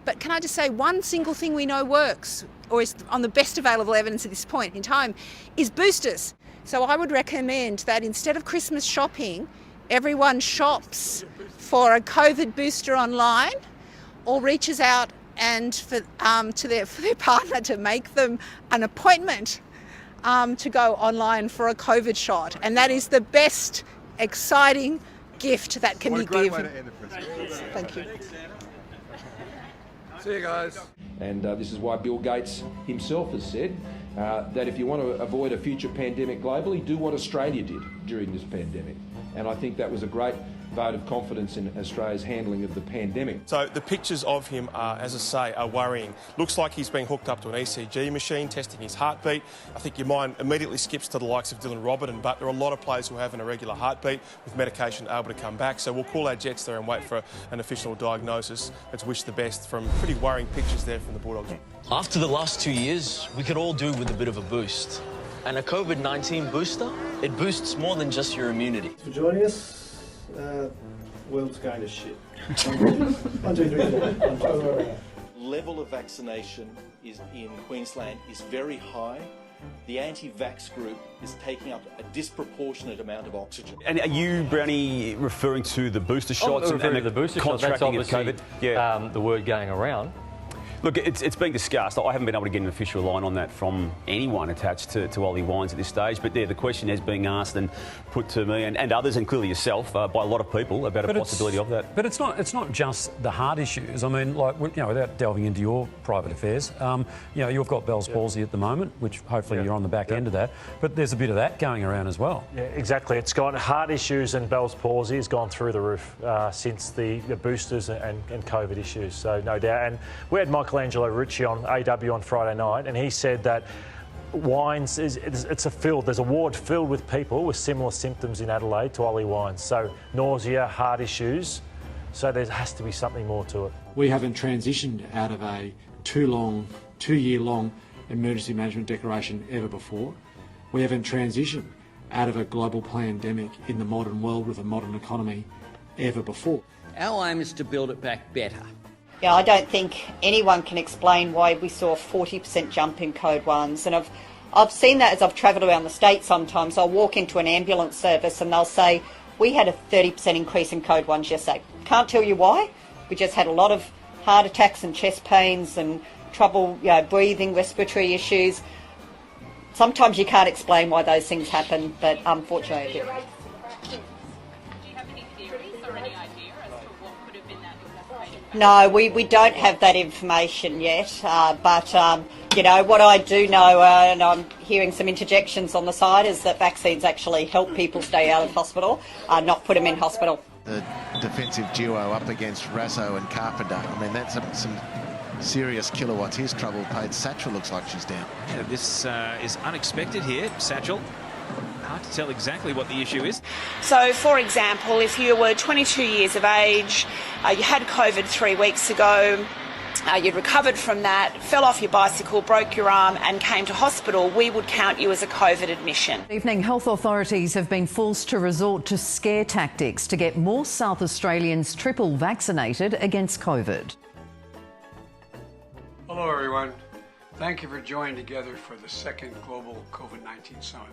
But can I just say one single thing we know works, or is on the best available evidence at this point in time, is boosters. So I would recommend that instead of Christmas shopping, everyone shops for a COVID booster online or reaches out and for their partner to make them an appointment to go online for a COVID shot. And that is the best, exciting gift that can be given. Thank you. See you guys. And this is why Bill Gates himself has said that if you want to avoid a future pandemic globally, do what Australia did during this pandemic. And I think that was a great vote of confidence in Australia's handling of the pandemic. So the pictures of him, as I say, are worrying. Looks like he's being hooked up to an ECG machine, testing his heartbeat. I think your mind immediately skips to the likes of Dylan Robertson, but there are a lot of players who have an irregular heartbeat with medication able to come back. So we'll call our jets there and wait for an official diagnosis. Let's wish the best from pretty worrying pictures there from the Bulldogs. After the last 2 years, we could all do with a bit of a boost. And a COVID-19 booster, it boosts more than just your immunity. Thanks for joining us. World's going to shit. 1, 2, 3, 4. Level of vaccination in Queensland is very high. The anti-vax group is taking up a disproportionate amount of oxygen. And are you, Brownie, referring to the booster shots and the booster shots? That's obviously the word going around. Look, it's been discussed. I haven't been able to get an official line on that from anyone attached to Ollie Wines at this stage. But the question is being asked and put to me and others, and clearly yourself, by a lot of people about a possibility of that. But it's not just the heart issues. I mean, like, without delving into your private affairs, you've got Bell's palsy at the moment, which hopefully you're on the back end of that. But there's a bit of that going around as well. Yeah, exactly. It's gone heart issues, and Bell's palsy has gone through the roof since the boosters and COVID issues. So no doubt. And we had Michelangelo Ricci on AW on Friday night, and he said that Wines there's a ward filled with people with similar symptoms in Adelaide to Ollie Wines. So nausea, heart issues. So there has to be something more to it. We haven't transitioned out of a 2-year-long emergency management declaration ever before. We haven't transitioned out of a global pandemic in the modern world with a modern economy ever before. Our aim is to build it back better. Yeah, I don't think anyone can explain why we saw a 40% jump in Code 1s. And I've seen that as I've travelled around the state sometimes. I'll walk into an ambulance service and they'll say, we had a 30% increase in Code 1s yesterday. Can't tell you why. We just had a lot of heart attacks and chest pains and trouble breathing, respiratory issues. Sometimes you can't explain why those things happen, but unfortunately I do. No, we don't have that information yet, but what I do know, and I'm hearing some interjections on the side, is that vaccines actually help people stay out of hospital, not put them in hospital. The defensive duo up against Rasso and Carpenter, I mean, that's some serious kilowatts. Here's trouble paid. Satchel looks like she's down. Yeah, this is unexpected here, Satchel. Hard to tell exactly what the issue is. So, for example, if you were 22 years of age, you had COVID 3 weeks ago, you'd recovered from that, fell off your bicycle, broke your arm and came to hospital, we would count you as a COVID admission. Evening, health authorities have been forced to resort to scare tactics to get more South Australians triple vaccinated against COVID. Hello, everyone. Thank you for joining together for the second Global COVID-19 Summit.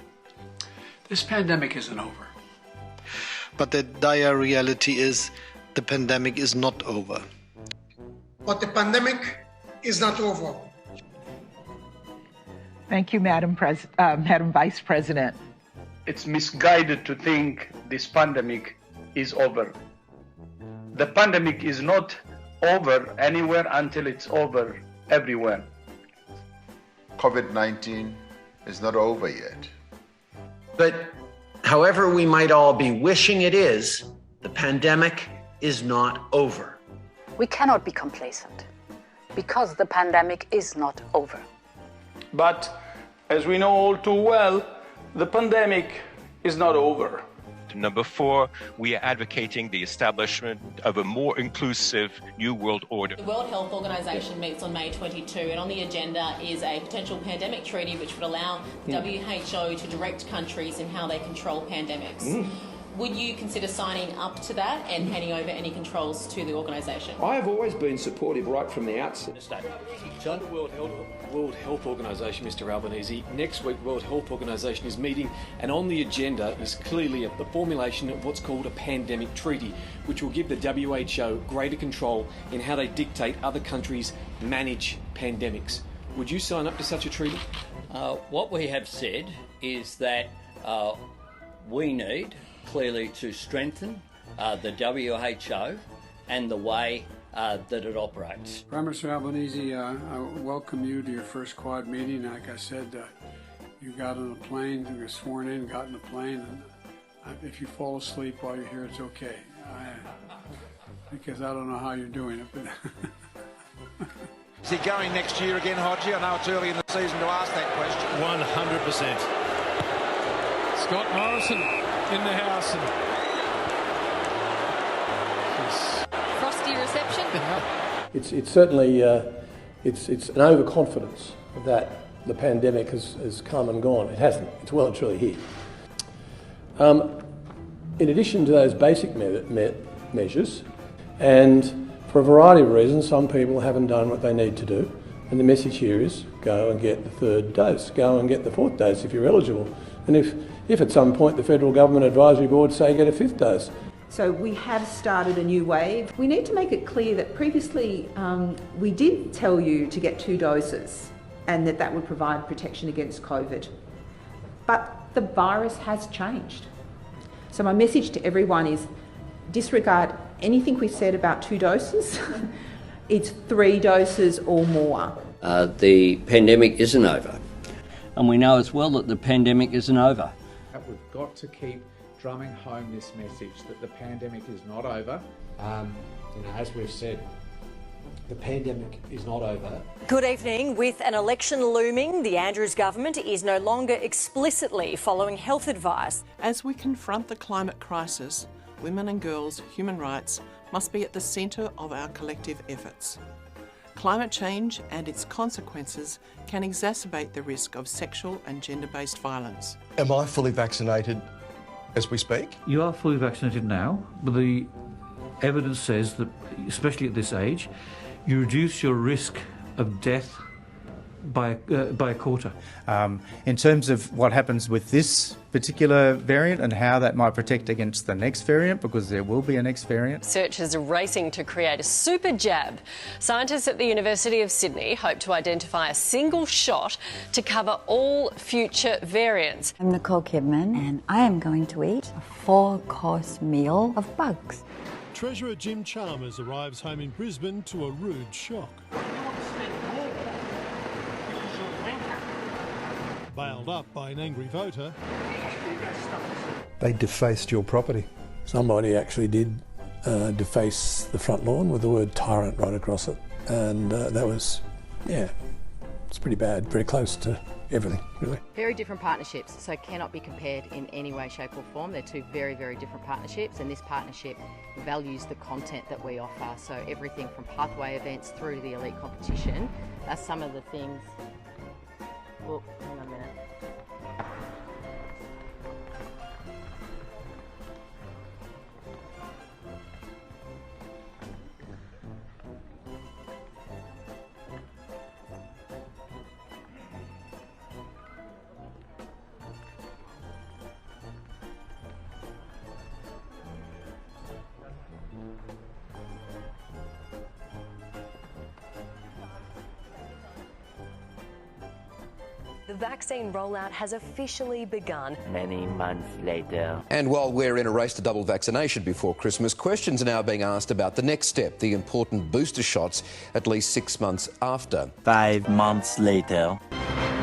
This pandemic isn't over. But the dire reality is the pandemic is not over. But the pandemic is not over. Thank you, Madam Vice President. It's misguided to think this pandemic is over. The pandemic is not over anywhere until it's over everywhere. COVID-19 is not over yet. But however we might all be wishing it is, the pandemic is not over. We cannot be complacent because the pandemic is not over. But as we know all too well, the pandemic is not over. Number 4, we are advocating the establishment of a more inclusive New World Order. The World Health Organization meets on May 22, and on the agenda is a potential pandemic treaty which would allow WHO to direct countries in how they control pandemics. Would you consider signing up to that and handing over any controls to the organisation? I have always been supportive right from the outset. John, the World Health Organisation, Mr Albanese, next week World Health Organisation is meeting, and on the agenda is clearly the formulation of what's called a pandemic treaty, which will give the WHO greater control in how they dictate other countries manage pandemics. Would you sign up to such a treaty? What we have said is that we need clearly to strengthen the WHO and the way that it operates. Prime Minister Albanese, I welcome you to your first Quad meeting. Like I said, you got on a plane, you were sworn in, got in a plane, and if you fall asleep while you're here, it's okay. Because I don't know how you're doing it, but... Is he going next year again, Hodgie? I know it's early in the season to ask that question. 100%. Scott Morrison in the house. Frosty reception? It's certainly it's an overconfidence that the pandemic has come and gone. It hasn't. It's well and truly here. In addition to those basic measures, and for a variety of reasons, some people haven't done what they need to do. And the message here is go and get the third dose, go and get the fourth dose if you're eligible. And if at some point the Federal Government Advisory Board say get a fifth dose. So we have started a new wave. We need to make it clear that previously we did tell you to get 2 doses and that would provide protection against COVID. But the virus has changed. So my message to everyone is disregard anything we've said about 2 doses. It's 3 doses or more. The pandemic isn't over. And we know as well that the pandemic isn't over. We've got to keep drumming home this message that the pandemic is not over. As we've said, the pandemic is not over. Good evening. With an election looming, the Andrews government is no longer explicitly following health advice. As we confront the climate crisis, women and girls' human rights must be at the centre of our collective efforts. Climate change and its consequences can exacerbate the risk of sexual and gender-based violence. Am I fully vaccinated as we speak? You are fully vaccinated now, but the evidence says that, especially at this age, you reduce your risk of death by a quarter. In terms of what happens with this particular variant and how that might protect against the next variant, because there will be a next variant. Researchers are racing to create a super jab. Scientists at the University of Sydney hope to identify a single shot to cover all future variants. I'm Nicole Kidman and I am going to eat a 4-course meal of bugs. Treasurer Jim Chalmers arrives home in Brisbane to a rude shock. Bailed up by an angry voter. They defaced your property. Somebody actually did deface the front lawn with the word tyrant right across it. And that was, it's pretty bad, very close to everything, really. Very different partnerships, so cannot be compared in any way, shape or form. They're 2 very, very different partnerships, and this partnership values the content that we offer. So everything from pathway events through to the elite competition are some of the things. Well, hang on a minute. The vaccine rollout has officially begun. Many months later. And while we're in a race to double vaccination before Christmas, questions are now being asked about the next step, the important booster shots, at least 6 months after. 5 months later.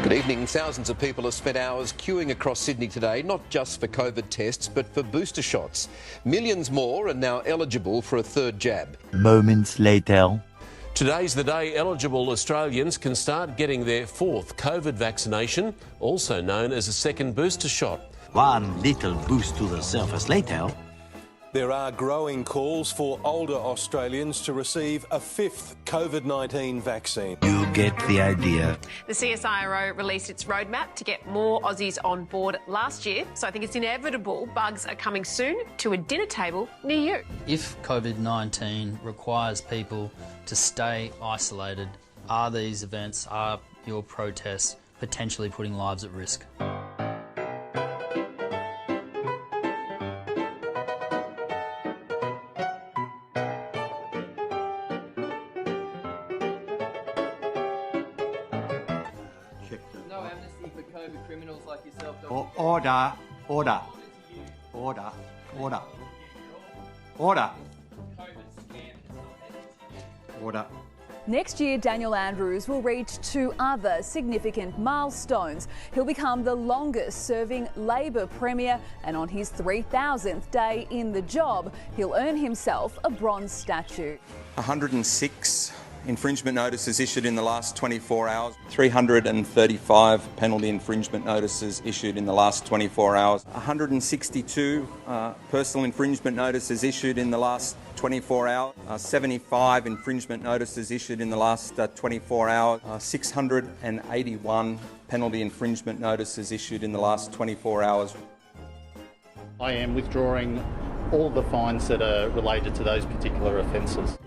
Good evening. Thousands of people have spent hours queuing across Sydney today, not just for COVID tests, but for booster shots. Millions more are now eligible for a third jab. Moments later. Today's the day eligible Australians can start getting their 4th COVID vaccination, also known as a second booster shot. One little boost to the surface later. There are growing calls for older Australians to receive a fifth COVID-19 vaccine. You get the idea. The CSIRO released its roadmap to get more Aussies on board last year, so I think it's inevitable bugs are coming soon to a dinner table near you. If COVID-19 requires people to stay isolated, are these events, are your protests potentially putting lives at risk? No amnesty for COVID criminals like yourself, Order. Order. Order. Order. Order. Order. Next year, Daniel Andrews will reach 2 other significant milestones. He'll become the longest-serving Labor Premier, and on his 3,000th day in the job, he'll earn himself a bronze statue. 106 infringement notices issued in the last 24 hours, 335 penalty infringement notices issued in the last 24 hours, 162 personal infringement notices issued in the last 24 hours, 75 infringement notices issued in the last 24 hours, 681 penalty infringement notices issued in the last 24 hours. I am withdrawing all the fines that are related to those particular offences.